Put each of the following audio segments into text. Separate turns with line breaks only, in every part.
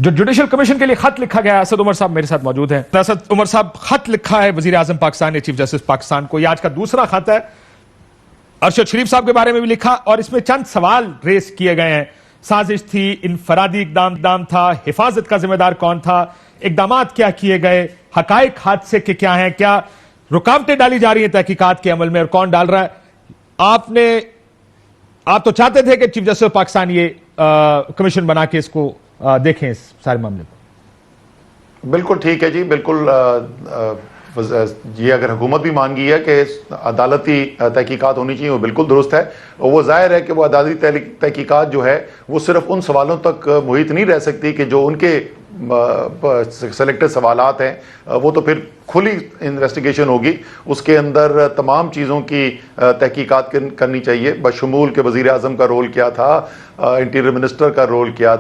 جو judicial commission کے لیے خط لکھا گیا، اسد عمر صاحب میرے ساتھ موجود ہیں. اسد عمر صاحب، خط لکھا ہے وزیر اعظم پاکستان نے چیف جسٹس پاکستان کو. یہ آج کا دوسرا خط ہے. ارشد شریف صاحب کے بارے میں بھی لکھا اور اس میں چند سوال ریز کیے گئے ہیں. سازش تھی، انفرادی اقدام تھا، حفاظت کا ذمہ دار کون تھا، اقدامات کیا کیے گئے، حقائق حادثے کے کیا ہیں، کیا رکاوٹیں ڈالی جا رہی ہیں تحقیقات کے عمل میں اور کون ڈال رہا ہے. آپ تو چاہتے تھے کہ چیف جسٹس پاکستان یہ کمیشن بنا کے اس کو دیکھیں اس سارے معاملے کو.
بالکل ٹھیک ہے جی، بالکل. یہ اگر حکومت بھی مان گئی ہے کہ عدالتی تحقیقات ہونی چاہیے، وہ بالکل درست ہے. اور وہ ظاہر ہے کہ وہ عدالتی تحقیقات جو ہے وہ صرف ان سوالوں تک محیط نہیں رہ سکتی کہ جو ان کے سلیکٹڈ سوالات ہیں. وہ تو پھر کھلی انویسٹیگیشن ہوگی، اس کے اندر تمام چیزوں کی تحقیقات کرنی چاہیے، بشمول کہ وزیر اعظم کا رول کیا تھا، انٹیریئر منسٹر کا رول کیا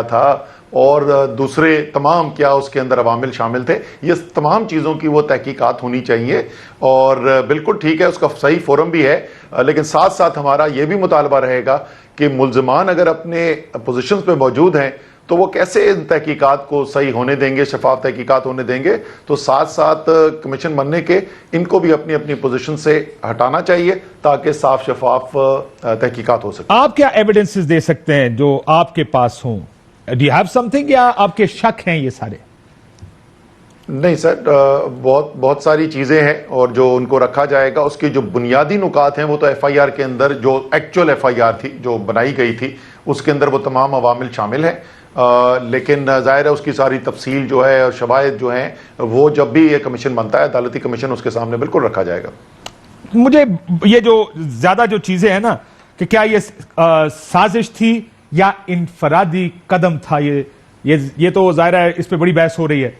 تھا اور دوسرے تمام کیا اس کے اندر عوامل شامل تھے. یہ تمام چیزوں کی وہ تحقیقات ہونی چاہیے. اور بالکل ٹھیک ہے، اس کا صحیح فورم بھی ہے، لیکن ساتھ ساتھ ہمارا یہ بھی مطالبہ رہے گا کہ ملزمان اگر اپنے پوزیشنز پہ موجود ہیں تو وہ کیسے ان تحقیقات کو صحیح ہونے دیں گے، شفاف تحقیقات ہونے دیں گے. تو ساتھ ساتھ کمیشن بننے کے ان کو بھی اپنی اپنی پوزیشن سے ہٹانا چاہیے تاکہ صاف شفاف تحقیقات ہو سکے.
آپ کیا ایویڈنسز دے سکتے ہیں جو آپ کے پاس ہوں؟ Do you have some thing, یا آپ کے شک ہیں یہ سارے؟
نہیں سر، بہت ساری چیزیں ہیں اور جو ان کو رکھا جائے گا اس کے جو بنیادی نکات ہیں وہ تو ایف آئی آر کے اندر، جو ایکچوئل ایف آئی آر تھی جو بنائی گئی تھی، اس کے اندر وہ تمام عوامل شامل ہیں. لیکن ظاہر ہے اس کی ساری تفصیل جو ہے اور شواہد جو ہیں وہ جب بھی یہ کمیشن بنتا ہے، عدالتی کمیشن، اس کے سامنے بالکل رکھا جائے گا.
مجھے یہ جو زیادہ جو چیزیں ہیں نا کہ کیا یہ سازش تھی یا انفرادی قدم تھا، یہ تو ظاہر ہے اس پہ بڑی بحث ہو رہی ہے.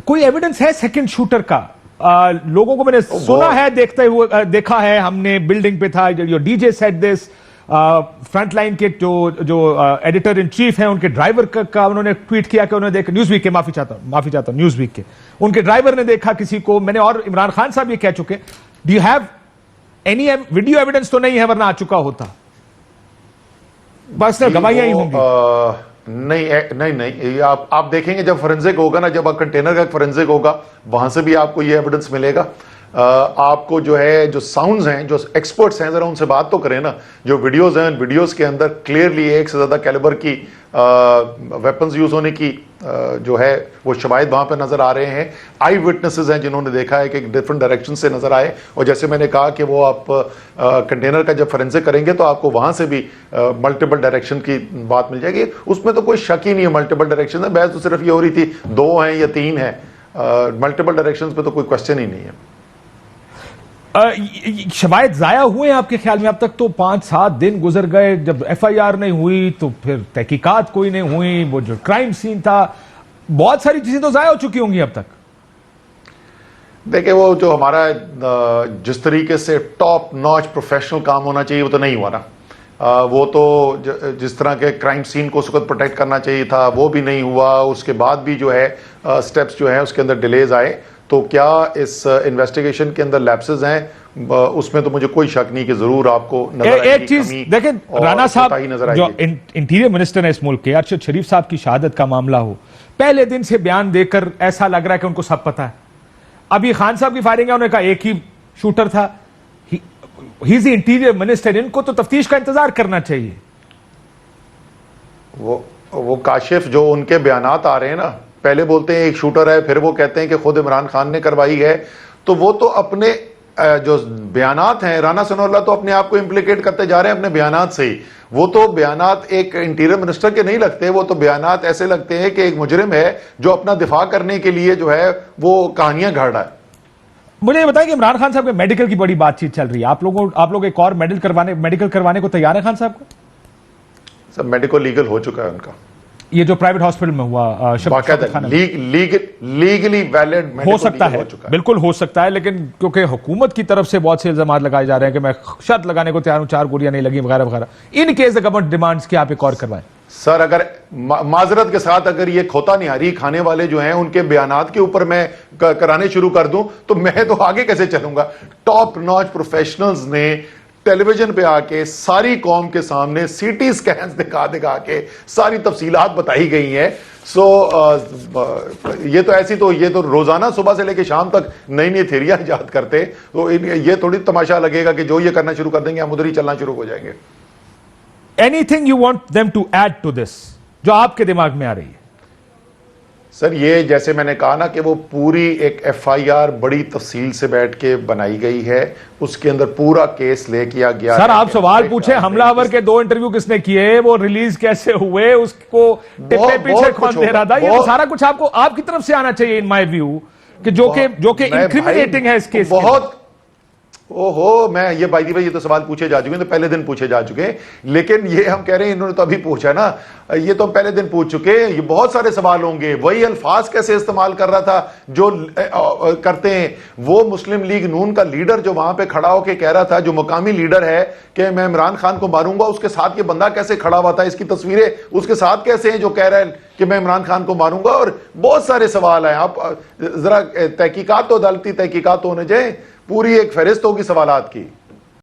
کوئی ایویڈنس ہے سیکنڈ شوٹر کا؟ لوگوں کو میں نے سنا ہے، دیکھا ہے ہم نے، بلڈنگ پہ تھا، جو ڈی جے سیٹ دس، فرنٹ لائن کے جو ایڈیٹر ان چیف ہیں ان کے ڈرائیور کا انہوں نے ٹویٹ کیا کہ انہوں نے دیکھا، نیوز ویک کے، معافی چاہتا ہوں نیوز ویک کے، ان کے ڈرائیور نے دیکھا کسی کو. میں نے، اور عمران خان صاحب یہ کہہ چکے. Do you have any video evidence? تو نہیں ہے، ورنہ آ چکا ہوتا. بس گواہیاں ہی ہوں گی.
نہیں، آپ دیکھیں گے جب فورنزک ہوگا نا، جب آپ کنٹینر کا فورنزک ہوگا وہاں سے بھی آپ کو یہ ایویڈنس ملے گا. آپ کو جو ہے جو ساؤنڈز ہیں، جو ایکسپرٹس ہیں، ذرا ان سے بات تو کریں نا. جو ویڈیوز ہیں، ویڈیوز کے اندر کلیئرلی ایک سے زیادہ کیلیبر کی ویپنز یوز ہونے کی جو ہے وہ شواہد وہاں پہ نظر آ رہے ہیں. آئی وٹنسز ہیں جنہوں نے دیکھا ہے کہ ڈفرنٹ ڈائریکشن سے نظر آئے. اور جیسے میں نے کہا کہ وہ آپ کنٹینر کا جب فورنزک کریں گے تو آپ کو وہاں سے بھی ملٹیپل ڈائریکشن کی بات مل جائے گی. اس میں تو کوئی شک ہی نہیں ہے، ملٹیپل ڈائریکشن ہے. بحث تو صرف یہ ہو رہی تھی 2 ہیں یا 3 ہیں. ملٹیپل ڈائریکشن پہ تو کوئی کوشچن ہی نہیں ہے.
شواہد ضائع ہوئے ہیں آپ کے خیال میں؟ اب تک تو 5-7 دن گزر گئے، جب ایف آئی آر نہیں ہوئی تو پھر تحقیقات کوئی نہیں ہوئی، وہ جو کرائم سین تھا، بہت ساری چیزیں تو ضائع ہو چکی ہوں گی اب تک.
دیکھیں، وہ جو ہمارا جس طریقے سے ٹاپ ناچ پروفیشنل کام ہونا چاہیے وہ تو نہیں ہوا نا. وہ تو جس طرح کے کرائم سین کو اس وقت پروٹیکٹ کرنا چاہیے تھا وہ بھی نہیں ہوا. اس کے بعد بھی جو ہے سٹیپس جو ہیں اس کے اندر ڈیلیز آئے. تو کیا اس انویسٹیگیشن کے اندر لیپسز ہیں؟ اس میں تو مجھے کوئی شک نہیں کہ ضرور آپ کو نظر آئے گی.
ایک چیز دیکھیں، رانا صاحب جو انٹیریئر منسٹر ہیں اس ملک کے، ارشد شریف صاحب کی شہادت کا معاملہ ہو، پہلے دن سے بیان دے کر ایسا لگ رہا ہے کہ ان کو سب پتا ہے. ابھی خان صاحب کی فائرنگ ہے، انہوں نے کہا ایک ہی شوٹر تھا. ہی از دی انٹیریئر منسٹر، ان کو تو تفتیش کا انتظار کرنا چاہیے.
وہ کاشف جو ان کے بیانات آ رہے ہیں نا، پہلے بولتے ہیں ایک شوٹر ہے، پھر وہ کہتے ہیں کہ خود عمران خان نے کروائی ہے. تو وہ تو اپنے جو بیانات ہیں، رانا ثناء اللہ تو اپنے آپ کو امپلیکیٹ کرتے جا رہے ہیں اپنے بیانات سے ہی. وہ تو بیانات ایک انٹیریئر منسٹر کے نہیں لگتے، وہ تو بیانات ایسے لگتے ہیں کہ ایک مجرم ہے جو اپنا دفاع کرنے کے لیے جو ہے وہ کہانیاں گھڑ رہا ہے.
مجھے یہ بتائیں کہ عمران خان صاحب کے میڈیکل کی بڑی بات چیت چل رہی ہے. آپ لوگ ایک اور میڈیکل کروانے کو تیار ہیں خان صاحب کو؟
سب میڈیکل لیگل ہو چکا ہے ان کا.
یہ جو پرائیویٹ ہاسپٹل میں ہوا
لیگلی ویلڈ
ہو سکتا ہے، بالکل ہو سکتا ہے. لیکن کیونکہ حکومت کی طرف سے بہت سے الزامات لگائے جا رہے ہیں کہ میں شرط لگانے کو تیار ہوں، 4 گولیاں نہیں لگی وغیرہ وغیرہ. In case the government demands کہ آپ ایک اور کروائیں.
سر اگر معذرت کے ساتھ اگر یہ کھوتا نہاری کھانے والے جو ہیں ان کے بیانات کے اوپر میں کرانے شروع کر دوں تو میں تو آگے کیسے چلوں گا؟ ٹاپ ناچ پروفیشنلز نے ٹیلی ویژن پہ آ کے ساری قوم کے سامنے سی ٹی سکینز دکھا کے ساری تفصیلات بتائی گئی ہیں. سو یہ تو روزانہ صبح سے لے کے شام تک نئی نئی تھیریاں ایجاد کرتے, تو یہ تھوڑی تماشا لگے گا کہ جو یہ کرنا شروع کر دیں گے ہم ادھر ہی چلنا شروع ہو جائیں گے.
Anything you want them to add to this جو آپ کے دماغ میں آ رہی ہے؟
سر یہ جیسے میں نے کہا نا کہ وہ پوری ایک ایف آئی آر بڑی تفصیل سے بیٹھ کے بنائی گئی ہے, اس کے اندر پورا کیس لے کیا گیا.
سر آپ سوال پوچھیں حملہ آور کے 2 انٹرویو کس نے کیے, وہ ریلیز کیسے ہوئے, اس کو ٹپے پیچھے کون دے رہا تھا, یہ تو سارا کچھ آپ کو آپ کی طرف سے آنا چاہیے ان مائی ویو, کہ جو کہ انکریمنیٹنگ ہے اس کیس.
بہت میں یہ بائی دی وے یہ تو سوال پوچھے جا چکے ہیں, تو پہلے دن پوچھے جا چکے ہیں, لیکن یہ ہم کہہ رہے ہیں انہوں نے تو ابھی پوچھا نا, یہ تو پہلے دن پوچھ چکے ہیں. یہ بہت سارے سوال ہوں گے, وہی الفاظ کیسے استعمال کر رہا تھا جو کرتے ہیں وہ مسلم لیگ نون کا لیڈر جو وہاں پہ کھڑا ہو کے کہہ رہا تھا, جو مقامی لیڈر ہے کہ میں عمران خان کو ماروں گا, اس کے ساتھ یہ بندہ کیسے کھڑا ہوا تھا, اس کی تصویریں اس کے ساتھ کیسے ہیں جو کہہ رہا ہے کہ میں عمران خان کو ماروں گا, اور بہت سارے سوال ہیں. آپ ذرا تحقیقات تو عدالتی تحقیقات ہونے جائیں, پوری ایک فہرست ہوگی سوالات کی.